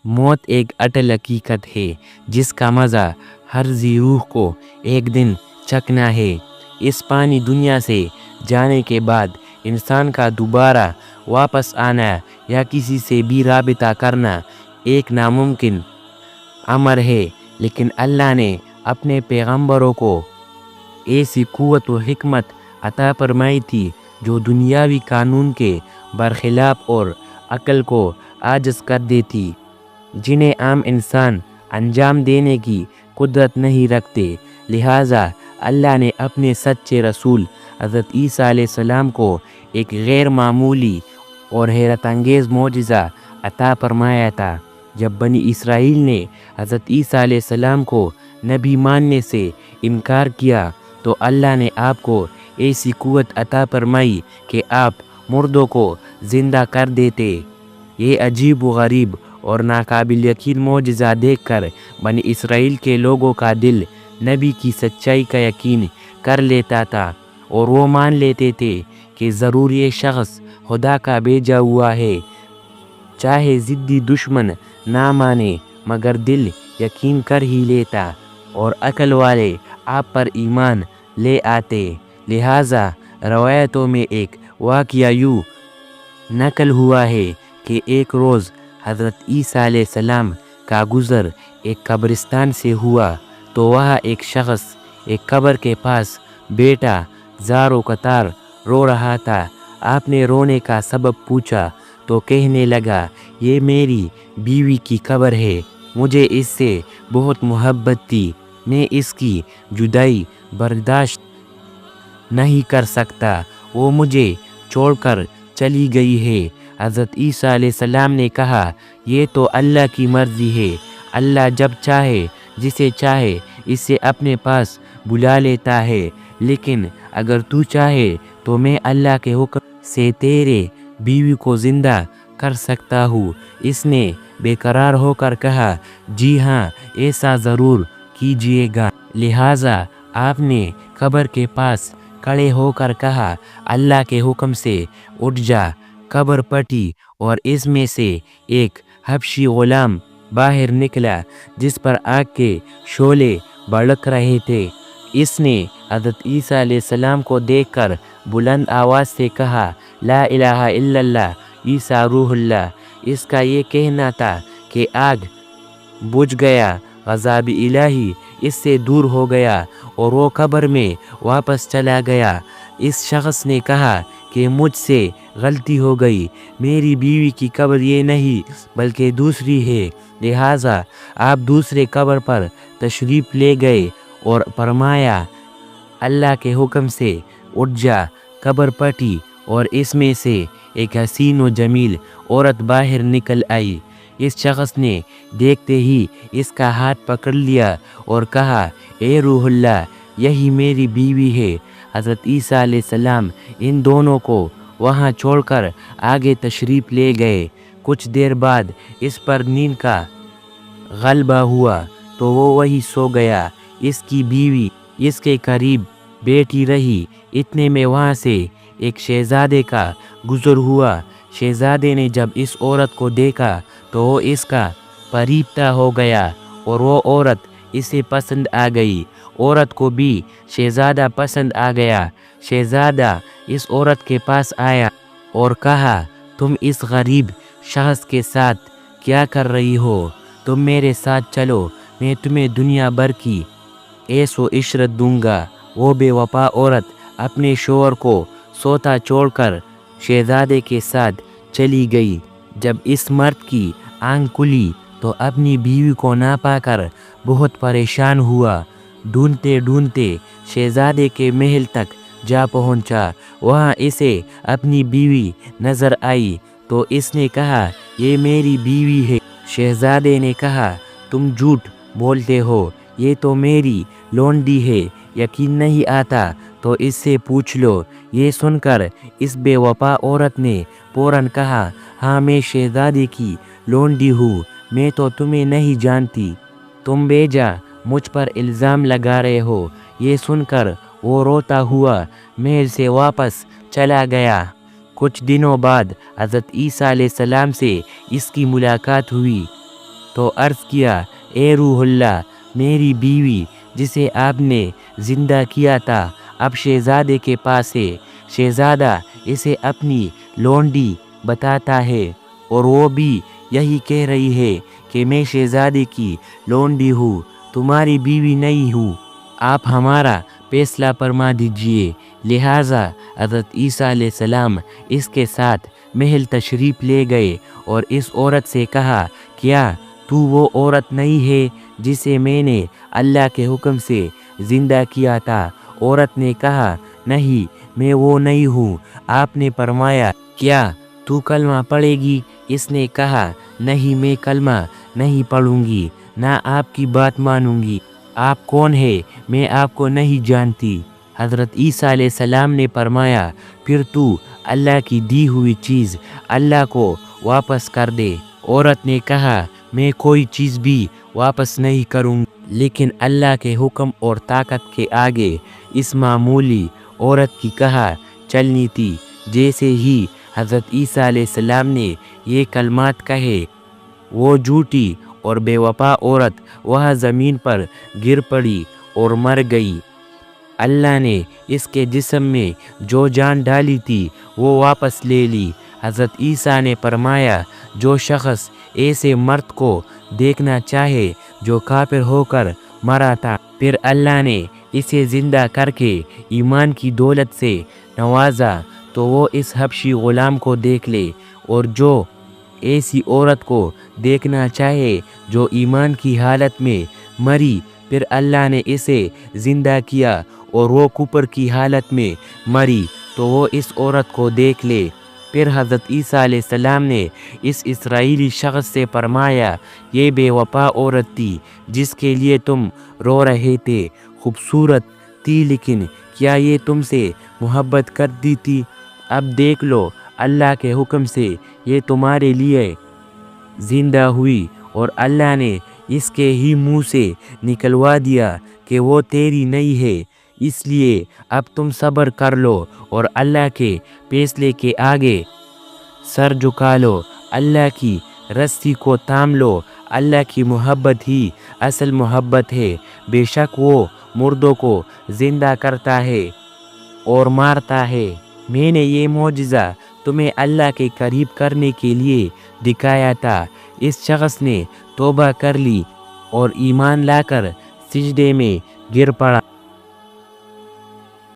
موت ایک اٹل حقیقت ہے جس کا مزہ ہر ذی روح کو ایک دن چکھنا ہے۔ اس فانی دنیا سے جانے کے بعد انسان کا دوبارہ واپس آنا یا کسی سے بھی رابطہ کرنا ایک ناممکن امر ہے، لیکن اللہ نے اپنے پیغمبروں کو ایسی قوت و حکمت عطا فرمائی تھی جو دنیاوی قانون کے برخلاف اور عقل کو عاجز کر دیتی، جنہیں عام انسان انجام دینے کی قدرت نہیں رکھتے۔ لہٰذا اللہ نے اپنے سچے رسول حضرت عیسیٰ علیہ السلام کو ایک غیر معمولی اور حیرت انگیز معجزہ عطا فرمایا تھا۔ جب بنی اسرائیل نے حضرت عیسیٰ علیہ السلام کو نبی ماننے سے انکار کیا تو اللہ نے آپ کو ایسی قوت عطا فرمائی کہ آپ مردوں کو زندہ کر دیتے۔ یہ عجیب و غریب اور ناقابل یقین معجزہ دیکھ کر بنی اسرائیل کے لوگوں کا دل نبی کی سچائی کا یقین کر لیتا تھا، اور وہ مان لیتے تھے کہ ضرور یہ شخص خدا کا بھیجا ہوا ہے۔ چاہے ضدی دشمن نہ مانے مگر دل یقین کر ہی لیتا، اور عقل والے آپ پر ایمان لے آتے۔ لہٰذا روایتوں میں ایک واقعہ یوں نقل ہوا ہے کہ ایک روز حضرت عیسیٰ علیہ السلام کا گزر ایک قبرستان سے ہوا تو وہاں ایک شخص ایک قبر کے پاس بیٹھا زار و قطار رو رہا تھا۔ آپ نے رونے کا سبب پوچھا تو کہنے لگا، یہ میری بیوی کی قبر ہے، مجھے اس سے بہت محبت تھی، میں اس کی جدائی برداشت نہیں کر سکتا، وہ مجھے چھوڑ کر چلی گئی ہے۔ حضرت عیسیٰ علیہ السلام نے کہا، یہ تو اللہ کی مرضی ہے، اللہ جب چاہے جسے چاہے اسے اپنے پاس بلا لیتا ہے، لیکن اگر تو چاہے تو میں اللہ کے حکم سے تیرے بیوی کو زندہ کر سکتا ہوں۔ اس نے بے قرار ہو کر کہا، جی ہاں ایسا ضرور کیجیے گا۔ لہٰذا آپ نے قبر کے پاس کھڑے ہو کر کہا، اللہ کے حکم سے اٹھ جا۔ قبر پھٹی اور اس میں سے ایک حبشی غلام باہر نکلا جس پر آگ کے شعلے بھڑک رہے تھے۔ اس نے حضرت عیسیٰ علیہ السلام کو دیکھ کر بلند آواز سے کہا، لا الہ الا اللہ عیسیٰ روح اللہ۔ اس کا یہ کہنا تھا کہ آگ بجھ گیا، غضب الہی اس سے دور ہو گیا اور وہ قبر میں واپس چلا گیا۔ اس شخص نے کہا کہ مجھ سے غلطی ہو گئی، میری بیوی کی قبر یہ نہیں بلکہ دوسری ہے۔ لہٰذا آپ دوسرے قبر پر تشریف لے گئے اور فرمایا، اللہ کے حکم سے اٹھ جا۔ قبر پھٹی اور اس میں سے ایک حسین و جمیل عورت باہر نکل آئی۔ اس شخص نے دیکھتے ہی اس کا ہاتھ پکڑ لیا اور کہا، اے روح اللہ، یہی میری بیوی ہے۔ حضرت عیسیٰ علیہ السلام ان دونوں کو وہاں چھوڑ کر آگے تشریف لے گئے۔ کچھ دیر بعد اس پر نیند کا غلبہ ہوا تو وہ وہیں سو گیا۔ اس کی بیوی اس کے قریب بیٹھی رہی۔ اتنے میں وہاں سے ایک شہزادے کا گزر ہوا۔ شہزادے نے جب اس عورت کو دیکھا تو وہ اس کا فریفتہ ہو گیا اور وہ عورت اسے پسند آ گئی۔ عورت کو بھی شہزادہ پسند آ گیا۔ شہزادہ اس عورت کے پاس آیا اور کہا، تم اس غریب شخص کے ساتھ کیا کر رہی ہو؟ تم میرے ساتھ چلو، میں تمہیں دنیا بھر کی عیش و عشرت دوں گا۔ وہ بے وفا عورت اپنے شوہر کو سوتا چھوڑ کر شہزادے کے ساتھ چلی گئی۔ جب اس مرد کی آنکھ کھلی تو اپنی بیوی کو نہ پا کر بہت پریشان ہوا۔ ڈھونڈتے ڈھونڈتے شہزادے کے محل تک جا پہنچا۔ وہاں اسے اپنی بیوی نظر آئی تو اس نے کہا، یہ میری بیوی ہے۔ شہزادے نے کہا، تم جھوٹ بولتے ہو، یہ تو میری لونڈی ہے، یقین نہیں آتا تو اس سے پوچھ لو۔ یہ سن کر اس بے وفا عورت نے فوراً کہا، ہاں میں شہزادے کی لونڈی ہوں، میں تو تمہیں نہیں جانتی، تم بے جا مجھ پر الزام لگا رہے ہو۔ یہ سن کر وہ روتا ہوا محل سے واپس چلا گیا۔ کچھ دنوں بعد حضرت عیسیٰ علیہ السلام سے اس کی ملاقات ہوئی تو عرض کیا اے روح اللہ، میری بیوی جسے آپ نے زندہ کیا تھا اب شہزادے کے پاس ہے۔ شہزادہ اسے اپنی لونڈی بتاتا ہے اور وہ بھی یہی کہہ رہی ہے کہ میں شہزادے کی لونڈی ہوں، تمہاری بیوی نہیں ہوں، آپ ہمارا فیصلہ فرما دیجئے۔ لہٰذا حضرت عیسیٰ علیہ السلام اس کے ساتھ محل تشریف لے گئے اور اس عورت سے کہا کیا تو وہ عورت نہیں ہے جسے میں نے اللہ کے حکم سے زندہ کیا تھا؟ عورت نے کہا نہیں، میں وہ نہیں ہوں۔ آپ نے فرمایا کیا تو کلمہ پڑھے گی؟ اس نے کہا نہیں، میں کلمہ نہیں پڑھوں گی، نہ آپ کی بات مانوں گی۔ آپ کون ہے؟ میں آپ کو نہیں جانتی۔ حضرت عیسیٰ علیہ السلام نے فرمایا پھر تو اللہ کی دی ہوئی چیز اللہ کو واپس کر دے۔ عورت نے کہا میں کوئی چیز بھی واپس نہیں کروں گی، لیکن اللہ کے حکم اور طاقت کے آگے اس معمولی عورت کی کہا چلنی تھی۔ جیسے ہی حضرت عیسیٰ علیہ السلام نے یہ کلمات کہے، وہ جھوٹی اور بے وفا عورت وہاں زمین پر گر پڑی اور مر گئی۔ اللہ نے اس کے جسم میں جو جان ڈالی تھی وہ واپس لے لی۔ حضرت عیسیٰ نے فرمایا جو شخص ایسے مرد کو دیکھنا چاہے جو کافر ہو کر مرا تھا، پھر اللہ نے اسے زندہ کر کے ایمان کی دولت سے نوازا، تو وہ اس حبشی غلام کو دیکھ لے، اور جو ایسی عورت کو دیکھنا چاہے جو ایمان کی حالت میں مری، پھر اللہ نے اسے زندہ کیا اور وہ کفر کی حالت میں مری، تو وہ اس عورت کو دیکھ لے۔ پھر حضرت عیسیٰ علیہ السلام نے اس اسرائیلی شخص سے فرمایا یہ بے وفا عورت تھی جس کے لیے تم رو رہے تھے، خوبصورت تھی لیکن کیا یہ تم سے محبت کرتی تھی؟ اب دیکھ لو اللہ کے حکم سے یہ تمہارے لیے زندہ ہوئی، اور اللہ نے اس کے ہی منہ سے نکلوا دیا کہ وہ تیری نہیں ہے۔ اس لیے اب تم صبر کر لو اور اللہ کے فیصلے کے آگے سر جھکا لو، اللہ کی رسی کو تھام لو۔ اللہ کی محبت ہی اصل محبت ہے، بے شک وہ مردوں کو زندہ کرتا ہے اور مارتا ہے۔ میں نے یہ معجزہ تمہیں اللہ کے قریب کرنے کے لیے دکھایا تھا۔ اس شخص نے توبہ کر لی اور ایمان لا کر سجدے میں گر پڑا۔